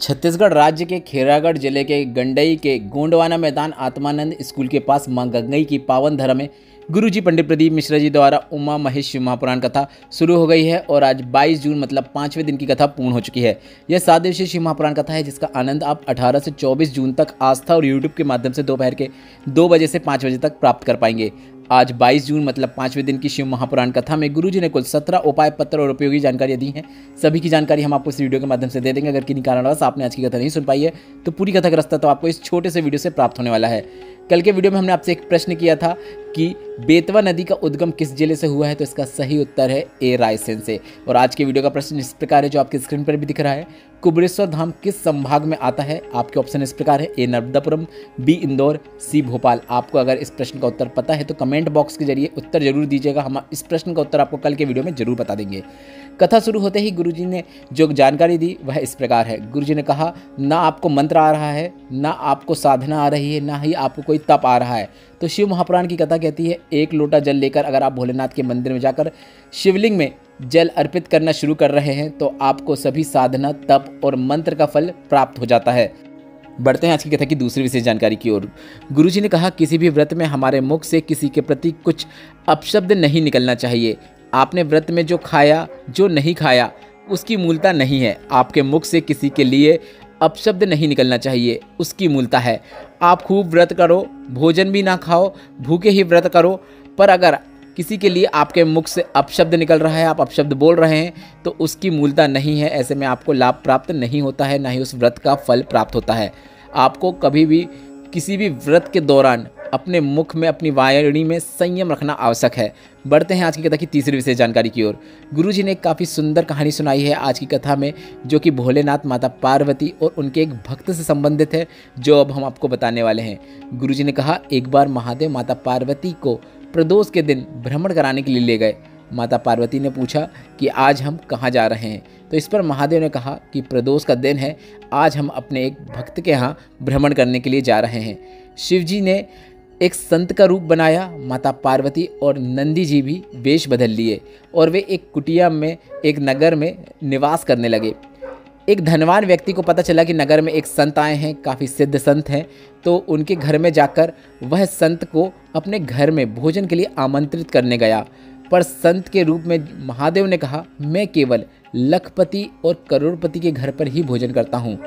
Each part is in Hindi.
छत्तीसगढ़ राज्य के खैरागढ़ जिले के गंडई के गोंडवाना मैदान आत्मानंद स्कूल के पास मां गंगई की पावन धरा में गुरुजी पंडित प्रदीप मिश्रा जी द्वारा उमा महेश शिव महापुराण कथा शुरू हो गई है और आज 22 जून मतलब 5वें दिन की कथा पूर्ण हो चुकी है। यह 7 दिवसीय शिव महापुराण कथा है जिसका आनंद आप 18 से 24 जून तक आस्था और यूट्यूब के माध्यम से दोपहर के 2 बजे से 5 बजे तक प्राप्त कर पाएंगे। आज 22 जून मतलब 5वें दिन की शिव महापुराण कथा में गुरुजी ने कुल 17 उपाय पत्र और उपयोगी जानकारियां दी हैं। सभी की जानकारी हम आपको इस वीडियो के माध्यम से दे देंगे। अगर किन्हीं कारणवश आपने आज की कथा नहीं सुन पाई है तो पूरी कथा का रास्ता तो आपको इस छोटे से वीडियो से प्राप्त होने वाला है। कल के वीडियो में हमने आपसे एक प्रश्न किया था कि बेतवा नदी का उद्गम किस जिले से हुआ है, तो इसका सही उत्तर है ए रायसेन से। और आज के वीडियो का प्रश्न इस प्रकार है जो आपकी स्क्रीन पर भी दिख रहा है। कुबरेश्वर धाम किस संभाग में आता है? आपके ऑप्शन इस प्रकार है, ए नर्मदापुरम, बी इंदौर, सी भोपाल। आपको अगर इस प्रश्न का उत्तर पता है तो कमेंट बॉक्स के जरिए उत्तर जरूर दीजिएगा। हम इस प्रश्न का उत्तर आपको कल के वीडियो में जरूर बता देंगे। कथा शुरू होते ही गुरुजी ने जो जानकारी दी वह इस प्रकार है। गुरुजी ने कहा, ना आपको मंत्र आ रहा है, ना आपको साधना आ रही है, ना ही आपको कोई तप आ रहा है। तो शिव महापुराण की कथा कहती है, एक लोटा जल लेकर अगर आप भोलेनाथ के मंदिर में जाकर शिवलिंग में जल अर्पित करना शुरू कर रहे हैं तो आपको सभी साधना, तप और मंत्र का फल प्राप्त हो जाता है। बढ़ते हैं आज की कथा की दूसरी विशेष जानकारी की ओर। गुरुजी ने कहा, किसी भी व्रत में हमारे मुख से किसी के प्रति कुछ अपशब्द नहीं निकलना चाहिए। आपने व्रत में जो खाया, जो नहीं खाया, उसकी मूलता नहीं है। आपके मुख से किसी के लिए अपशब्द नहीं निकलना चाहिए, उसकी मूलता है। आप खूब व्रत करो, भोजन भी ना खाओ, भूखे ही व्रत करो, पर अगर किसी के लिए आपके मुख से अपशब्द निकल रहा है, आप अपशब्द बोल रहे हैं, तो उसकी मूलता नहीं है। ऐसे में आपको लाभ प्राप्त नहीं होता है, ना ही उस व्रत का फल प्राप्त होता है। आपको कभी भी किसी भी व्रत के दौरान अपने मुख में, अपनी वाणी में संयम रखना आवश्यक है। बढ़ते हैं आज की कथा की तीसरी विशेष जानकारी की ओर। गुरुजी ने काफ़ी सुंदर कहानी सुनाई है आज की कथा में, जो कि भोलेनाथ, माता पार्वती और उनके एक भक्त से संबंधित है, जो अब हम आपको बताने वाले हैं। गुरुजी ने कहा, एक बार महादेव माता पार्वती को प्रदोष के दिन भ्रमण कराने के लिए ले गए। माता पार्वती ने पूछा कि आज हम कहाँ जा रहे हैं, तो इस पर महादेव ने कहा कि प्रदोष का दिन है, आज हम अपने एक भक्त के यहाँ भ्रमण करने के लिए जा रहे हैं। शिवजी ने एक संत का रूप बनाया। माता पार्वती और नंदी जी भी वेश बदल लिए और वे एक कुटिया में, एक नगर में निवास करने लगे। एक धनवान व्यक्ति को पता चला कि नगर में एक संत आए हैं, काफ़ी सिद्ध संत हैं, तो उनके घर में जाकर वह संत को अपने घर में भोजन के लिए आमंत्रित करने गया। पर संत के रूप में महादेव ने कहा, मैं केवल लखपति और करोड़पति के घर पर ही भोजन करता हूँ।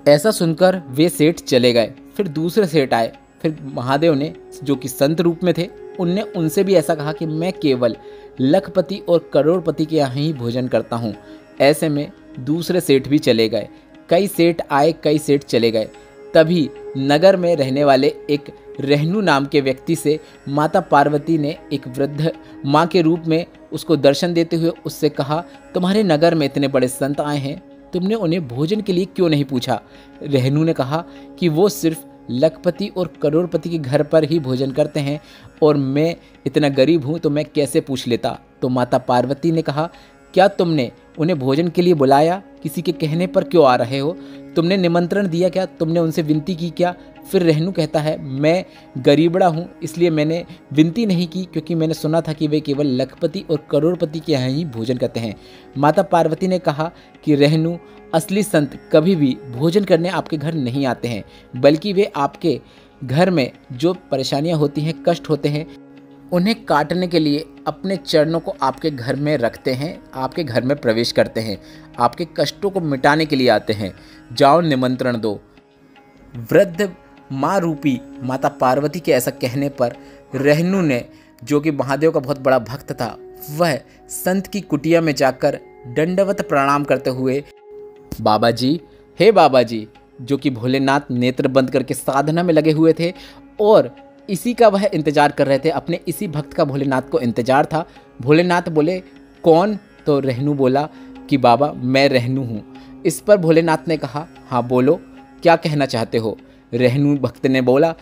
ऐसा सुनकर वे सेठ चले गए। फिर दूसरे सेठ आए। फिर महादेव ने, जो कि संत रूप में थे, उनने उनसे भी ऐसा कहा कि मैं केवल लखपति और करोड़पति के यहाँ ही भोजन करता हूँ। ऐसे में दूसरे सेठ भी चले गए। कई सेठ आए, कई सेठ चले गए। तभी नगर में रहने वाले एक रहनु नाम के व्यक्ति से माता पार्वती ने एक वृद्ध माँ के रूप में उसको दर्शन देते हुए उससे कहा, तुम्हारे नगर में इतने बड़े संत आए हैं, तुमने उन्हें भोजन के लिए क्यों नहीं पूछा? रहनु ने कहा कि वो सिर्फ लखपति और करोड़पति के घर पर ही भोजन करते हैं और मैं इतना गरीब हूँ तो मैं कैसे पूछ लेता। तो माता पार्वती ने कहा, क्या तुमने उन्हें भोजन के लिए बुलाया? किसी के कहने पर क्यों आ रहे हो? तुमने निमंत्रण दिया क्या? तुमने उनसे विनती की क्या? फिर रहनु कहता है, मैं गरीबड़ा हूँ इसलिए मैंने विनती नहीं की, क्योंकि मैंने सुना था कि वे केवल लखपति और करोड़पति के यहाँ ही भोजन करते हैं। माता पार्वती ने कहा कि रहनु, असली संत कभी भी भोजन करने आपके घर नहीं आते हैं, बल्कि वे आपके घर में जो परेशानियाँ होती हैं, कष्ट होते हैं, उन्हें काटने के लिए अपने चरणों को आपके घर में रखते हैं, आपके घर में प्रवेश करते हैं, आपके कष्टों को मिटाने के लिए आते हैं। जाओ, निमंत्रण दो। वृद्ध माँ रूपी माता पार्वती के ऐसा कहने पर रहनु ने, जो कि महादेव का बहुत बड़ा भक्त था, वह संत की कुटिया में जाकर दंडवत प्रणाम करते हुए, बाबा जी, हे बाबा जी, जो कि भोलेनाथ नेत्र बंद करके साधना में लगे हुए थे और इसी का वह इंतजार कर रहे थे, अपने इसी भक्त का भोलेनाथ को इंतजार था। भोलेनाथ बोले, कौन? तो रहनु बोला कि बाबा, मैं रहनु हूँ। इस पर भोलेनाथ ने कहा, हाँ बोलो, क्या कहना चाहते हो? रहनु भक्त ने बोला,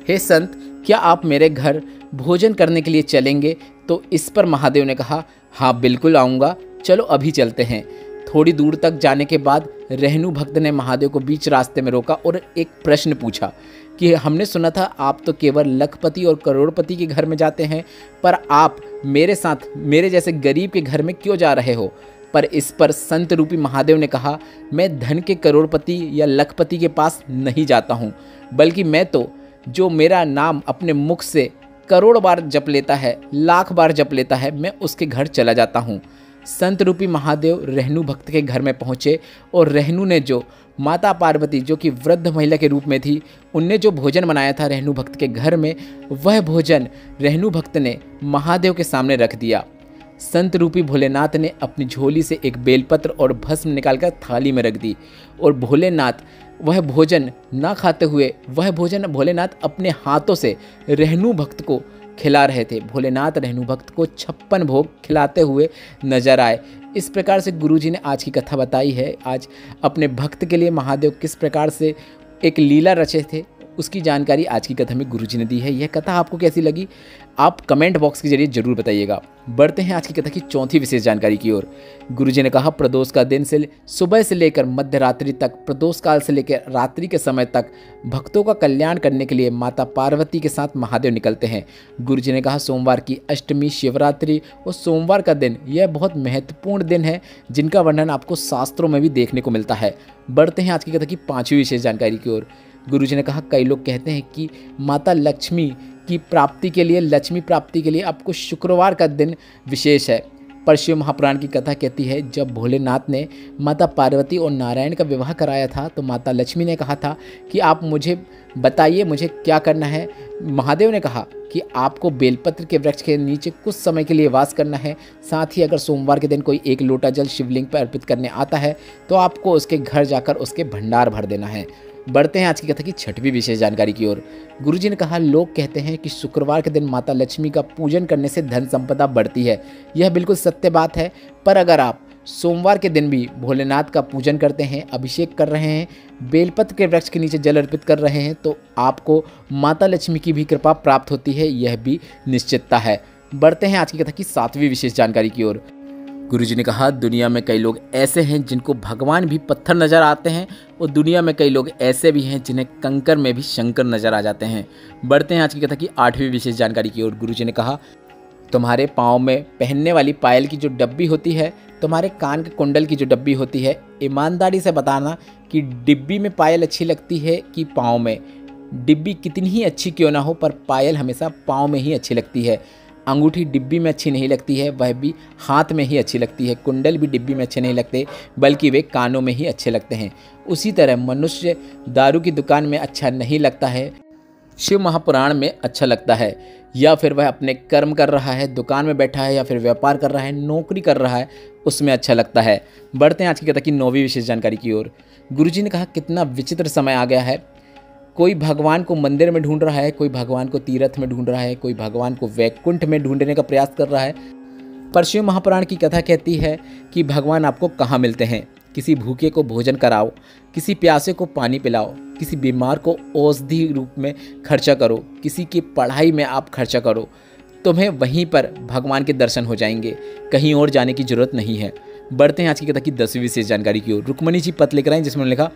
हे संत, क्या आप मेरे घर भोजन करने के लिए चलेंगे? तो इस पर महादेव ने कहा, हाँ बिल्कुल आऊँगा, चलो अभी चलते हैं। थोड़ी दूर तक जाने के बाद रहनु भक्त ने महादेव को बीच रास्ते में रोका और एक प्रश्न पूछा कि हमने सुना था आप तो केवल लखपति और करोड़पति के घर में जाते हैं, पर आप मेरे साथ मेरे जैसे गरीब के घर में क्यों जा रहे हो? पर इस पर संत रूपी महादेव ने कहा, मैं धन के करोड़पति या लखपति के पास नहीं जाता हूँ, बल्कि मैं तो जो मेरा नाम अपने मुख से करोड़ बार जप लेता है, लाख बार जप लेता है, मैं उसके घर चला जाता हूँ। संत रूपी महादेव रेहनू भक्त के घर में पहुँचे और रेहनू ने जो माता पार्वती, जो कि वृद्ध महिला के रूप में थी, उनने जो भोजन बनाया था रेहनू भक्त के घर में, वह भोजन रेहनू भक्त ने महादेव के सामने रख दिया। संत रूपी भोलेनाथ ने अपनी झोली से एक बेलपत्र और भस्म निकालकर थाली में रख दी और भोलेनाथ वह भोजन ना खाते हुए वह भोजन भोलेनाथ अपने हाथों से रेहनू भक्त को खिला रहे थे। भोलेनाथ रेहनू भक्त को 56 भोग खिलाते हुए नजर आए। इस प्रकार से गुरुजी ने आज की कथा बताई है। आज अपने भक्त के लिए महादेव किस प्रकार से एक लीला रचे थे, उसकी जानकारी आज की कथा में गुरुजी ने दी है। यह कथा आपको कैसी लगी, आप कमेंट बॉक्स के जरिए जरूर बताइएगा। बढ़ते हैं आज की कथा की चौथी विशेष जानकारी की ओर। गुरुजी ने कहा, प्रदोष का दिन से सुबह से लेकर मध्य रात्रि तक, प्रदोष काल से लेकर रात्रि के समय तक भक्तों का कल्याण करने के लिए माता पार्वती के साथ महादेव निकलते हैं। गुरुजी ने कहा, सोमवार की अष्टमी, शिवरात्रि और सोमवार का दिन यह बहुत महत्वपूर्ण दिन है, जिनका वर्णन आपको शास्त्रों में भी देखने को मिलता है। बढ़ते हैं आज की कथा की पांचवी विशेष जानकारी की ओर। गुरुजी ने कहा, कई लोग कहते हैं कि माता लक्ष्मी की प्राप्ति के लिए, लक्ष्मी प्राप्ति के लिए आपको शुक्रवार का दिन विशेष है। पर शिव महापुराण की कथा कहती है, जब भोलेनाथ ने माता पार्वती और नारायण का विवाह कराया था तो माता लक्ष्मी ने कहा था कि आप मुझे बताइए मुझे क्या करना है। महादेव ने कहा कि आपको बेलपत्र के वृक्ष के नीचे कुछ समय के लिए वास करना है। साथ ही अगर सोमवार के दिन कोई एक लोटा जल शिवलिंग पर अर्पित करने आता है तो आपको उसके घर जाकर उसके भंडार भर देना है। बढ़ते हैं आज की कथा की छठवीं विशेष जानकारी की ओर। गुरुजी ने कहा, लोग कहते हैं कि शुक्रवार के दिन माता लक्ष्मी का पूजन करने से धन संपदा बढ़ती है। यह बिल्कुल सत्य बात है, पर अगर आप सोमवार के दिन भी भोलेनाथ का पूजन करते हैं, अभिषेक कर रहे हैं, बेलपत्र के वृक्ष के नीचे जल अर्पित कर रहे हैं, तो आपको माता लक्ष्मी की भी कृपा प्राप्त होती है, यह भी निश्चितता है। बढ़ते हैं आज की कथा की सातवीं विशेष जानकारी की ओर। गुरुजी ने कहा, दुनिया में कई लोग ऐसे हैं जिनको भगवान भी पत्थर नजर आते हैं और दुनिया में कई लोग ऐसे भी हैं जिन्हें कंकर में भी शंकर नजर आ जाते हैं। बढ़ते हैं आज की कथा की आठवीं विशेष जानकारी की ओर। गुरुजी ने कहा, तुम्हारे पाँव में पहनने वाली पायल की जो डब्बी होती है, तुम्हारे कान के कुंडल की जो डब्बी होती है, ईमानदारी से बताना कि डिब्बी में पायल अच्छी लगती है कि पाँव में। डिब्बी कितनी ही अच्छी क्यों ना हो, पर पायल हमेशा पाँव में ही अच्छी लगती है। अंगूठी डिब्बी में अच्छी नहीं लगती है, वह भी हाथ में ही अच्छी लगती है। कुंडल भी डिब्बी में अच्छे नहीं लगते, बल्कि वे कानों में ही अच्छे लगते हैं। उसी तरह मनुष्य दारू की दुकान में अच्छा नहीं लगता है, शिव महापुराण में अच्छा लगता है। या फिर वह अपने कर्म कर रहा है, दुकान में बैठा है, या फिर व्यापार कर रहा है, नौकरी कर रहा है, उसमें अच्छा लगता है। बढ़ते हैं आज की कथा की नौवीं विशेष जानकारी की ओर। गुरुजी ने कहा, कितना विचित्र समय आ गया है। कोई भगवान को मंदिर में ढूंढ रहा है, कोई भगवान को तीर्थ में ढूंढ रहा है, कोई भगवान को वैकुंठ में ढूंढने का प्रयास कर रहा है। पर शिव महापुराण की कथा कहती है कि भगवान आपको कहाँ मिलते हैं। किसी भूखे को भोजन कराओ, किसी प्यासे को पानी पिलाओ, किसी बीमार को औषधि रूप में खर्चा करो, किसी की पढ़ाई में आप खर्चा करो, तुम्हें वहीं पर भगवान के दर्शन हो जाएंगे, कहीं और जाने की जरूरत नहीं है। बढ़ते हैं आज की कथा की 10वीं विशेष जानकारी की ओर। रुक्मणी जी पत्र लेकर आए जिसमें लिखा,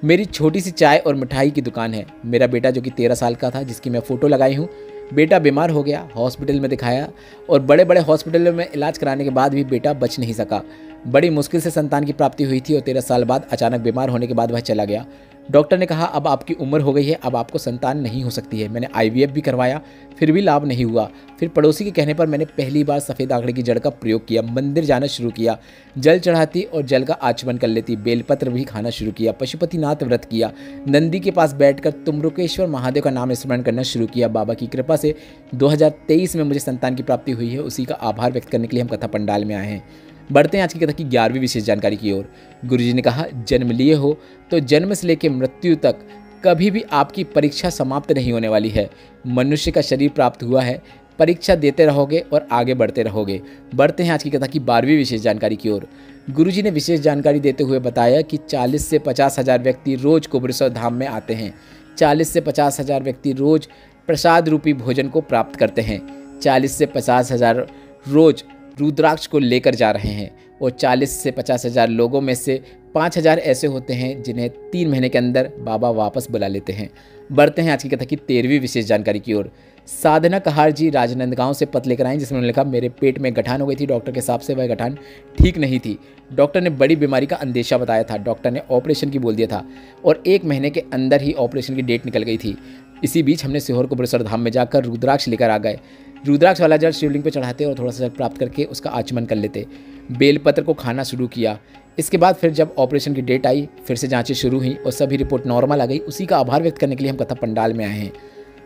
मेरी छोटी सी चाय और मिठाई की दुकान है। मेरा बेटा जो कि 13 साल का था, जिसकी मैं फ़ोटो लगाई हूँ, बेटा बीमार हो गया, हॉस्पिटल में दिखाया और बड़े बड़े हॉस्पिटलों में इलाज कराने के बाद भी बेटा बच नहीं सका। बड़ी मुश्किल से संतान की प्राप्ति हुई थी और 13 साल बाद अचानक बीमार होने के बाद वह चला गया। डॉक्टर ने कहा, अब आपकी उम्र हो गई है, अब आपको संतान नहीं हो सकती है। मैंने IVF भी करवाया, फिर भी लाभ नहीं हुआ। फिर पड़ोसी के कहने पर मैंने पहली बार सफ़ेद आंकड़े की जड़ का प्रयोग किया, मंदिर जाना शुरू किया, जल चढ़ाती और जल का आचमन कर लेती, बेलपत्र भी खाना शुरू किया, पशुपतिनाथ व्रत किया, नंदी के पास बैठकर तुम्रुकेश्वर महादेव का नाम स्मरण करना शुरू किया। बाबा की कृपा से 2023 में मुझे संतान की प्राप्ति हुई है। उसी का आभार व्यक्त करने के लिए हम कथा पंडाल में आए हैं। बढ़ते हैं आज की कथा की 11वीं विशेष जानकारी की ओर। गुरुजी ने कहा, जन्म लिए हो तो जन्म से लेकर मृत्यु तक कभी भी आपकी परीक्षा समाप्त नहीं होने वाली है। मनुष्य का शरीर प्राप्त हुआ है, परीक्षा देते रहोगे और आगे बढ़ते रहोगे। बढ़ते हैं आज की कथा की 12वीं विशेष जानकारी की ओर। गुरुजी ने विशेष जानकारी देते हुए बताया कि 40 से 50 हज़ार व्यक्ति रोज कुबेरेश्वर धाम में आते हैं। 40 से 50 हज़ार व्यक्ति रोज प्रसाद रूपी भोजन को प्राप्त करते हैं। 40 से 50 हज़ार रोज रुद्राक्ष को लेकर जा रहे हैं और 40 से 50 हज़ार लोगों में से 5,000 ऐसे होते हैं जिन्हें 3 महीने के अंदर बाबा वापस बुला लेते हैं। बढ़ते हैं आज की कथा की 13वीं विशेष जानकारी की ओर। साधना कहार जी राजनांदगांव से पत्र लेकर आई, जिसमें उन्होंने लिखा, मेरे पेट में गठान हो गई थी। डॉक्टर के हिसाब से वह गठान ठीक नहीं थी। डॉक्टर ने बड़ी बीमारी का अंदेशा बताया था। डॉक्टर ने ऑपरेशन की बोल दिया था और 1 महीने के अंदर ही ऑपरेशन की डेट निकल गई थी। इसी बीच हमने सीहोर कोबरेश्वर धाम में जाकर रुद्राक्ष लेकर आ गए। रुद्राक्ष वाला जल शिवलिंग पर चढ़ाते और थोड़ा सा जल प्राप्त करके उसका आचमन कर लेते। बेलपत्र को खाना शुरू किया। इसके बाद फिर जब ऑपरेशन की डेट आई, फिर से जांचें शुरू हुई और सभी रिपोर्ट नॉर्मल आ गई। उसी का आभार व्यक्त करने के लिए हम कथा पंडाल में आए हैं।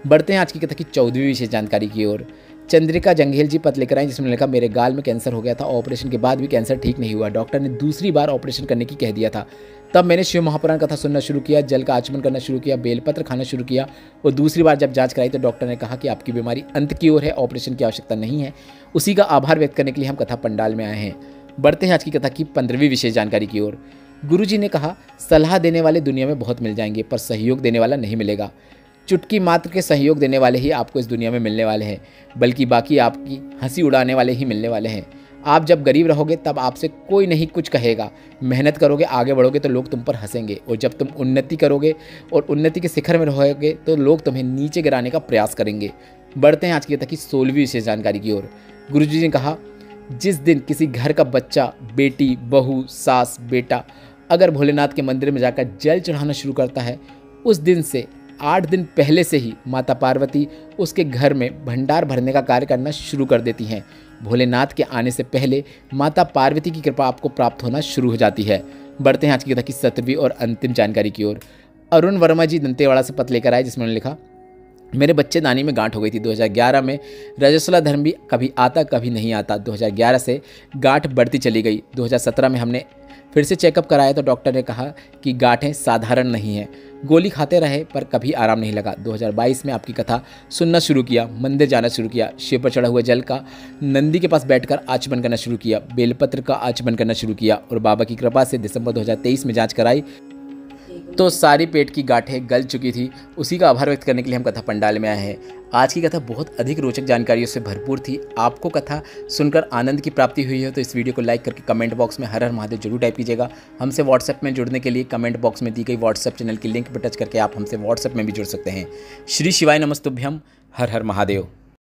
बढ़ते हैं आज की कथा की 14वीं विशेष जानकारी की ओर। चंद्रिका जंघेल जी पत्र लेकर आई, जिसमें लिखा, मेरे गाल में कैंसर हो गया था। ऑपरेशन के बाद भी कैंसर ठीक नहीं हुआ। डॉक्टर ने दूसरी बार ऑपरेशन करने की कह दिया था। तब मैंने शिव महापुराण कथा सुनना शुरू किया, जल का आचमन करना शुरू किया, बेलपत्र खाना शुरू किया और दूसरी बार जब जांच कराई तो डॉक्टर ने कहा कि आपकी बीमारी अंत की ओर है, ऑपरेशन की आवश्यकता नहीं है। उसी का आभार व्यक्त करने के लिए हम कथा पंडाल में आए हैं। बढ़ते हैं आज की कथा की 15वीं विशेष जानकारी की ओर। गुरुजी ने कहा, सलाह देने वाले दुनिया में बहुत मिल जाएंगे, पर सहयोग देने वाला नहीं मिलेगा। चुटकी मात्र के सहयोग देने वाले ही आपको इस दुनिया में मिलने वाले हैं, बल्कि बाकी आपकी हंसी उड़ाने वाले ही मिलने वाले हैं। आप जब गरीब रहोगे तब आपसे कोई नहीं कुछ कहेगा। मेहनत करोगे, आगे बढ़ोगे तो लोग तुम पर हंसेंगे, और जब तुम उन्नति करोगे और उन्नति के शिखर में रहोगे तो लोग तुम्हें नीचे गिराने का प्रयास करेंगे। बढ़ते हैं आज की कथा की 16वीं विशेष जानकारी की ओर। गुरुजी ने कहा, जिस दिन किसी घर का बच्चा, बेटी, बहू, सास, बेटा अगर भोलेनाथ के मंदिर में जाकर जल चढ़ाना शुरू करता है, उस दिन से 8 दिन पहले से ही माता पार्वती उसके घर में भंडार भरने का कार्य करना शुरू कर देती हैं। भोलेनाथ के आने से पहले माता पार्वती की कृपा आपको प्राप्त होना शुरू हो जाती है। बढ़ते हैं आज की कथा की 17वीं और अंतिम जानकारी की ओर। अरुण वर्मा जी दंतेवाड़ा से पत्र लेकर आए, जिसमें उन्होंने लिखा, मेरे बच्चेदानी में गांठ हो गई थी। 2011 में रजस्वला धर्म भी कभी आता कभी नहीं आता। 2011 से गांठ बढ़ती चली गई। 2017 में हमने फिर से चेकअप कराया तो डॉक्टर ने कहा कि गांठें साधारण नहीं हैं। गोली खाते रहे पर कभी आराम नहीं लगा। 2022 में आपकी कथा सुनना शुरू किया, मंदिर जाना शुरू किया, शिव पर चढ़ा हुआ जल का नंदी के पास बैठकर आचमन करना शुरू किया, बेलपत्र का आचमन करना शुरू किया और बाबा की कृपा से दिसंबर 2023 में जाँच कराई तो सारी पेट की गांठें गल चुकी थी। उसी का आभार व्यक्त करने के लिए हम कथा पंडाल में आए हैं। आज की कथा बहुत अधिक रोचक जानकारियों से भरपूर थी। आपको कथा सुनकर आनंद की प्राप्ति हुई है तो इस वीडियो को लाइक करके कमेंट बॉक्स में हर हर महादेव जरूर टाइप कीजिएगा। हमसे व्हाट्सएप में जुड़ने के लिए कमेंट बॉक्स में दी गई व्हाट्सएप चैनल की लिंक पर टच करके आप हमसे व्हाट्सएप में भी जुड़ सकते हैं। श्री शिवाय नमस्तुभ्यम। हर हर महादेव।